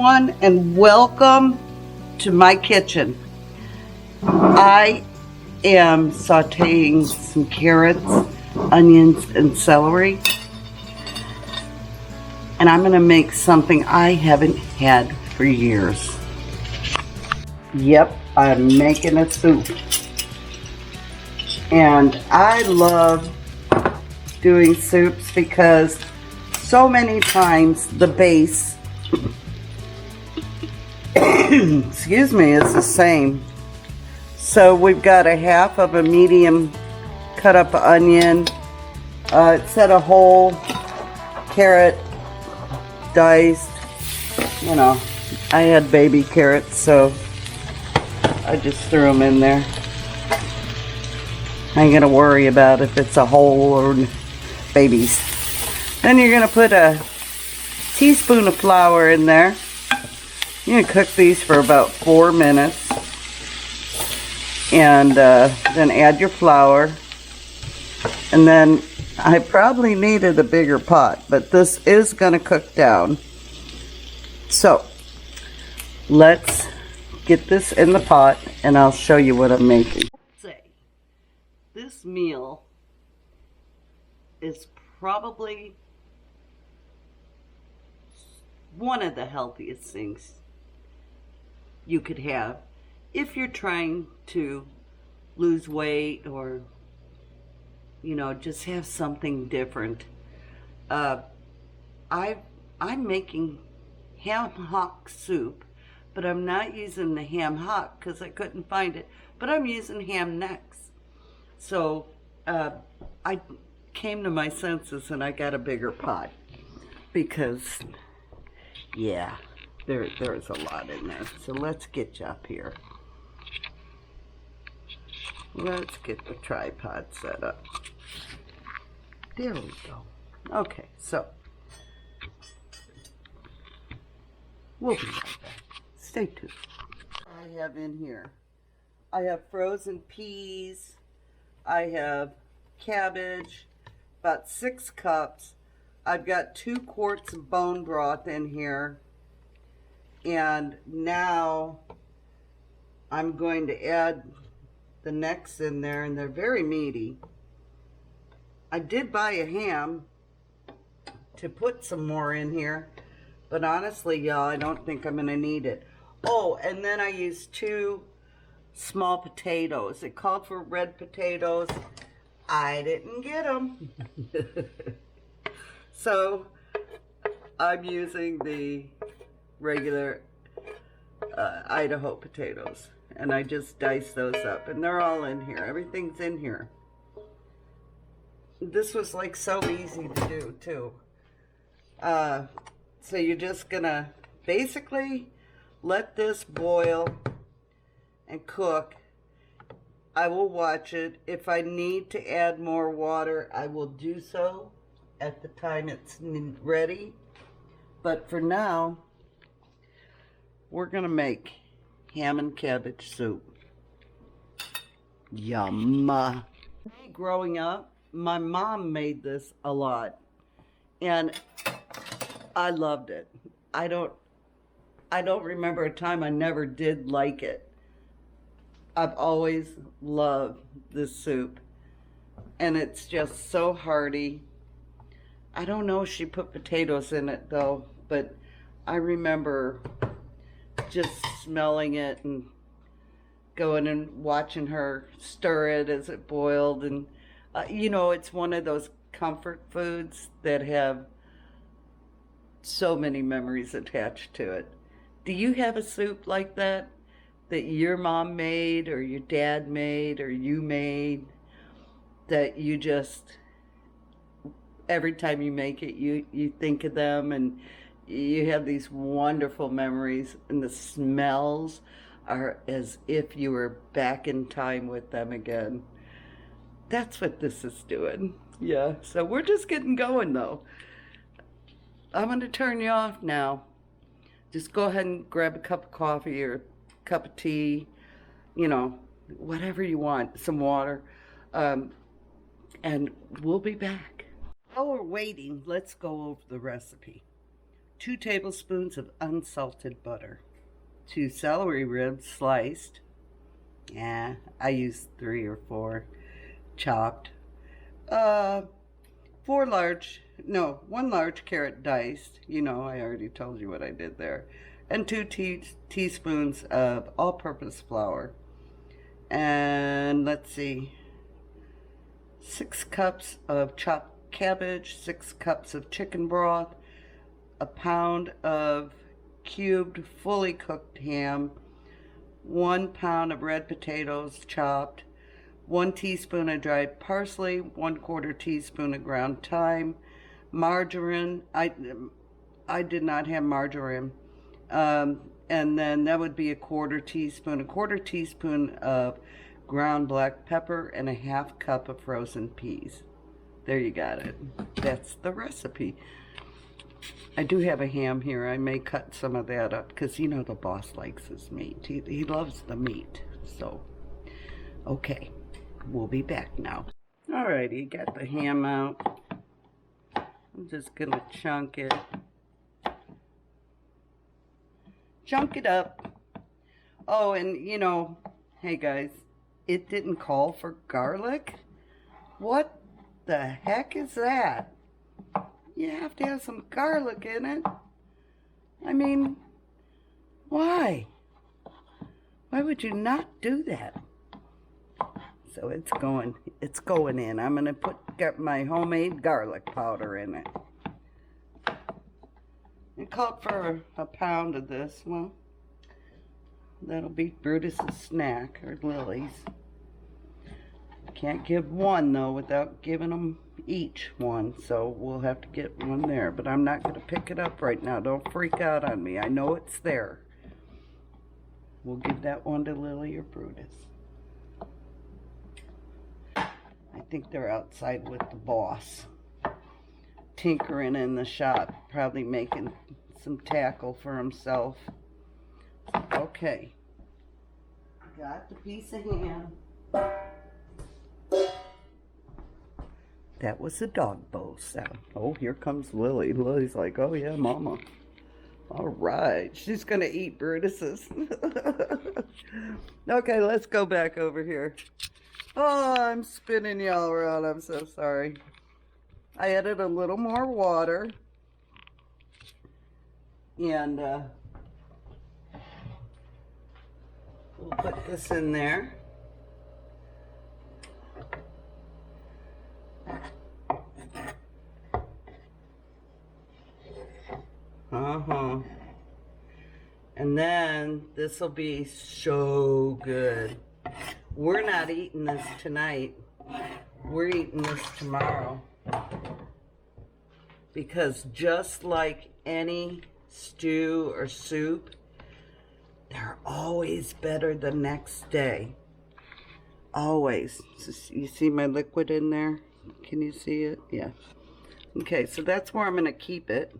everyone, and welcome to my kitchen. I am sauteing some carrots, onions, and celery, and I'm going to make something I haven't had for years. Yep, I'm making a soup. And I love doing soups because so many times the base, excuse me, is the same. So we've got a half of a medium cut up onion. It said a whole carrot diced. You know, I had baby carrots, so I just threw them in there. I ain't gonna worry about if it's a whole or babies. Then you're gonna put a teaspoon of flour in there. You're gonna cook these for about 4 minutes. And then add your flour. And then I probably needed a bigger pot, but this is gonna cook down. So let's get this in the pot and I'll show you what I'm making. This meal is probably one of the healthiest things you could have if you're trying to lose weight or, you know, just have something different. I'm making ham hock soup, but I'm not using the ham hock because I couldn't find it, but I'm using ham necks. So I came to my senses and I got a bigger pot because, yeah, there's a lot in there. So let's get you up here. Let's get the tripod set up. There we go. Okay, so we'll be right back. Stay tuned. I have in here, I have frozen peas. I have cabbage, about 6 cups. I've got 2 quarts of bone broth in here. And now I'm going to add the necks in there, and they're very meaty. I did buy a ham to put some more in here, but honestly, y'all, I don't think I'm going to need it. Oh, and then I used 2 small potatoes. It called for red potatoes. I didn't get them. So I'm using the regular Idaho potatoes. And I just dice those up. And they're all in here. Everything's in here. This was like so easy to do too. So you're just gonna basically let this boil and cook. I will watch it. If I need to add more water, I will do so at the time it's ready. But for now, we're gonna make ham and cabbage soup. Yum. Growing up, my mom made this a lot, and I loved it. I don't remember a time I never did like it. I've always loved this soup, and it's just so hearty. I don't know if she put potatoes in it though, but I remember just smelling it and going and watching her stir it as it boiled. And you know, it's one of those comfort foods that have so many memories attached to it. Do you have a soup like that your mom made or your dad made or you made that you just, every time you make it, you think of them and you have these wonderful memories, and the smells are as if you were back in time with them again? That's what this is doing. Yeah, so we're just getting going though. I'm going to turn you off now. Just go ahead and grab a cup of coffee or a cup of tea, you know, whatever you want, some water, and we'll be back. While we're waiting, let's go over the recipe. 2 tablespoons of unsalted butter, 2 celery ribs sliced. Yeah, I use 3 or 4 chopped. 1 large carrot diced. You know, I already told you what I did there. And 2 teaspoons of all-purpose flour. And let's see, 6 cups of chopped cabbage, 6 cups of chicken broth, a pound of cubed, fully cooked ham, 1 pound of red potatoes chopped, 1 teaspoon of dried parsley, 1/4 teaspoon of ground thyme, margarine. I did not have margarine. And then that would be a 1/4 teaspoon of ground black pepper, and a 1/2 cup of frozen peas. There you got it. That's the recipe. I do have a ham here. I may cut some of that up because, you know, the boss likes his meat. He loves the meat. So, okay. We'll be back now. Alrighty, got the ham out. I'm just going to chunk it. Chunk it up. Oh, and, you know, hey guys, it didn't call for garlic? What the heck is that? You have to have some garlic in it. I mean, why? Why would you not do that? So it's going in. I'm gonna get my homemade garlic powder in it. It called for a pound of this. Well, that'll be Brutus's snack, or Lily's. Can't give one though without giving them each one, so we'll have to get one there, but I'm not going to pick it up right now. Don't freak out on me. I know it's there. We'll give that one to Lily or Brutus. I think they're outside with the boss, tinkering in the shop, probably making some tackle for himself. Okay, got the piece of ham. That was a dog bowl sound. Oh, here comes Lily. Lily's like, oh yeah, mama. All right, she's gonna eat Brutus's. Okay, let's go back over here. Oh, I'm spinning y'all around. I'm so sorry. I added a little more water. And we'll put this in there. And then this will be so good. We're not eating this tonight. We're eating this tomorrow. Because just like any stew or soup, they're always better the next day. Always. You see my liquid in there? Can you see it? Yeah. Okay, so that's where I'm going to keep it.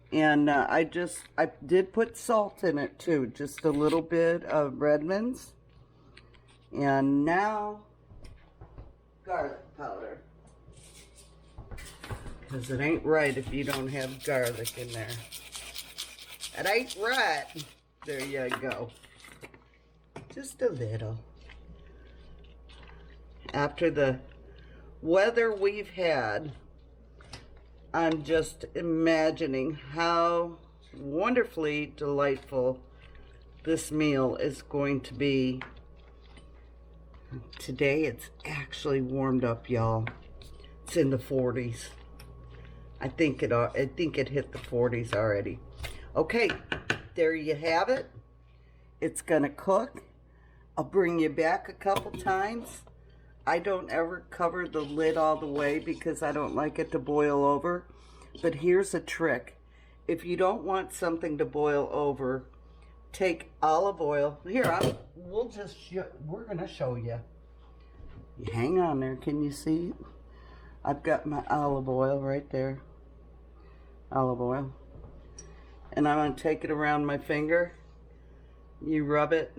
And I did put salt in it too, just a little bit of Redmond's. And now, garlic powder. Because it ain't right if you don't have garlic in there. It ain't right. There you go. Just a little. After the weather we've had, I'm just imagining how wonderfully delightful this meal is going to be. Today it's actually warmed up, y'all. It's in the 40s. I think it hit the 40s already. Okay, there you have it. It's gonna cook. I'll bring you back a couple times. I don't ever cover the lid all the way because I don't like it to boil over. But here's a trick. If you don't want something to boil over, take olive oil. Here, we're gonna show you. Hang on there, can you see? I've got my olive oil right there. Olive oil. And I'm gonna take it around my finger. You rub it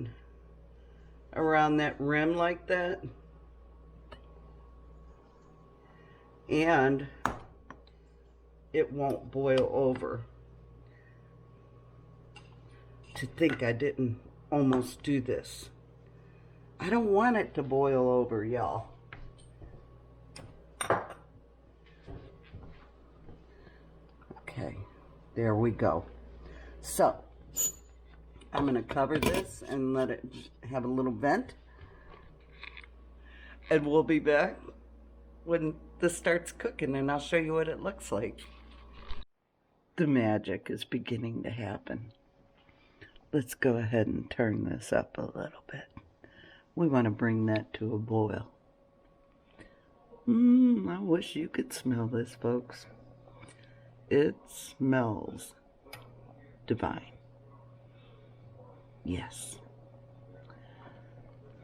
around that rim like that. And it won't boil over. To think I didn't almost do this. I don't want it to boil over, y'all. Okay, there we go. So, I'm going to cover this and let it have a little vent. And we'll be back when this starts cooking, and I'll show you what it looks like. The magic is beginning to happen. Let's go ahead and turn this up a little bit. We want to bring that to a boil. I wish you could smell this, folks. It smells divine. Yes.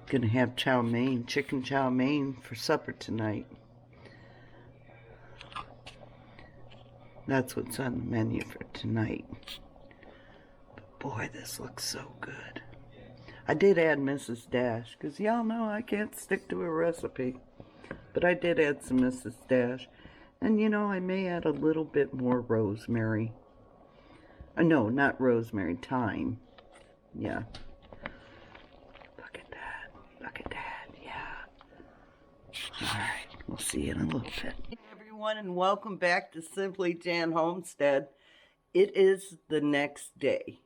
Gonna have chow mein, chicken chow mein for supper tonight. That's what's on the menu for tonight. But boy, this looks so good. I did add Mrs. Dash, because y'all know I can't stick to a recipe. But I did add some Mrs. Dash. And you know, I may add a little bit more rosemary. No, not rosemary, thyme. Yeah. Look at that. Look at that. Yeah. Alright, we'll see you in a little bit. Hey everyone, and welcome back to Simply Jan Homestead. It is the next day.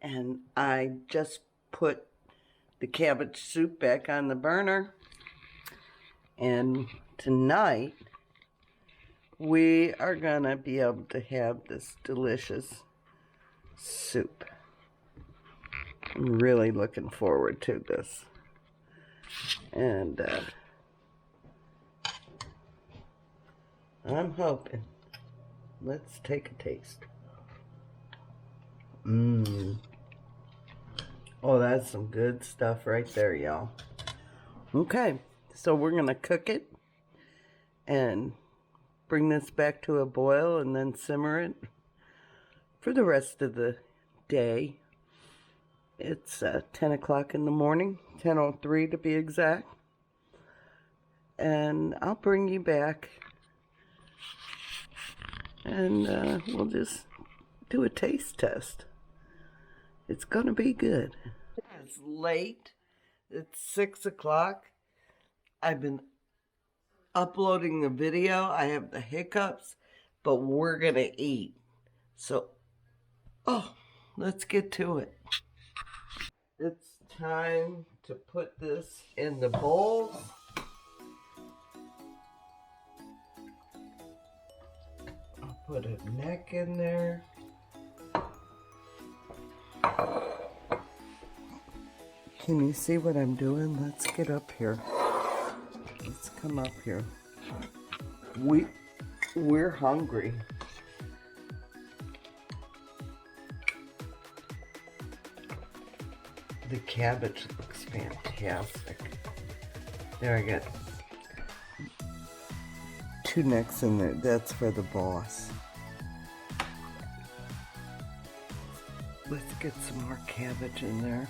And I just put the cabbage soup back on the burner. And tonight, we are gonna be able to have this delicious soup. I'm really looking forward to this. And I'm hoping. Let's take a taste. Oh, that's some good stuff right there, y'all. Okay, so we're gonna cook it and bring this back to a boil and then simmer it for the rest of the day. It's 10 o'clock in the morning, 10:03 to be exact. And I'll bring you back and we'll just do a taste test. It's gonna be good. It's late. It's 6 o'clock. I've been uploading the video. I have the hiccups, but we're gonna eat. So, let's get to it. It's time to put this in the bowl. I'll put a neck in there. Can you see what I'm doing? Let's get up here. Let's come up here. We're hungry. The cabbage looks fantastic. There, I got 2 necks in there. That's for the boss. Let's get some more cabbage in there.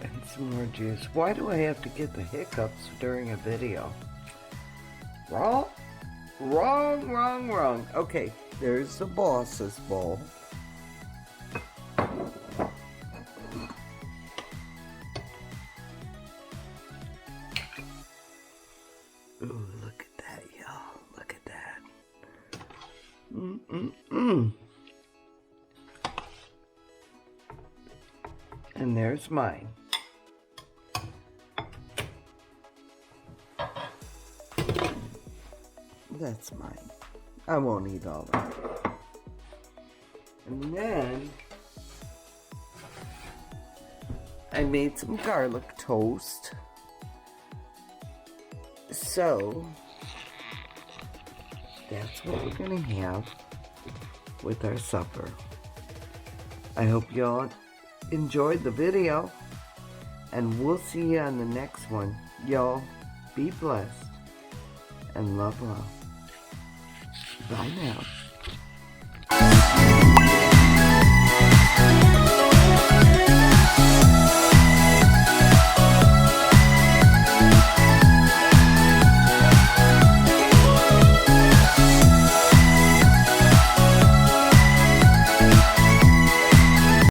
And some more juice. Why do I have to get the hiccups during a video? Wrong. Okay, there's the boss's bowl. Ooh, look at that, y'all. Look at that. And there's mine. That's mine. I won't eat all of it. And then I made some garlic toast. So that's what we're gonna have with our supper. I hope y'all enjoyed the video, and we'll see you on the next one. Y'all be blessed and love. Bye now.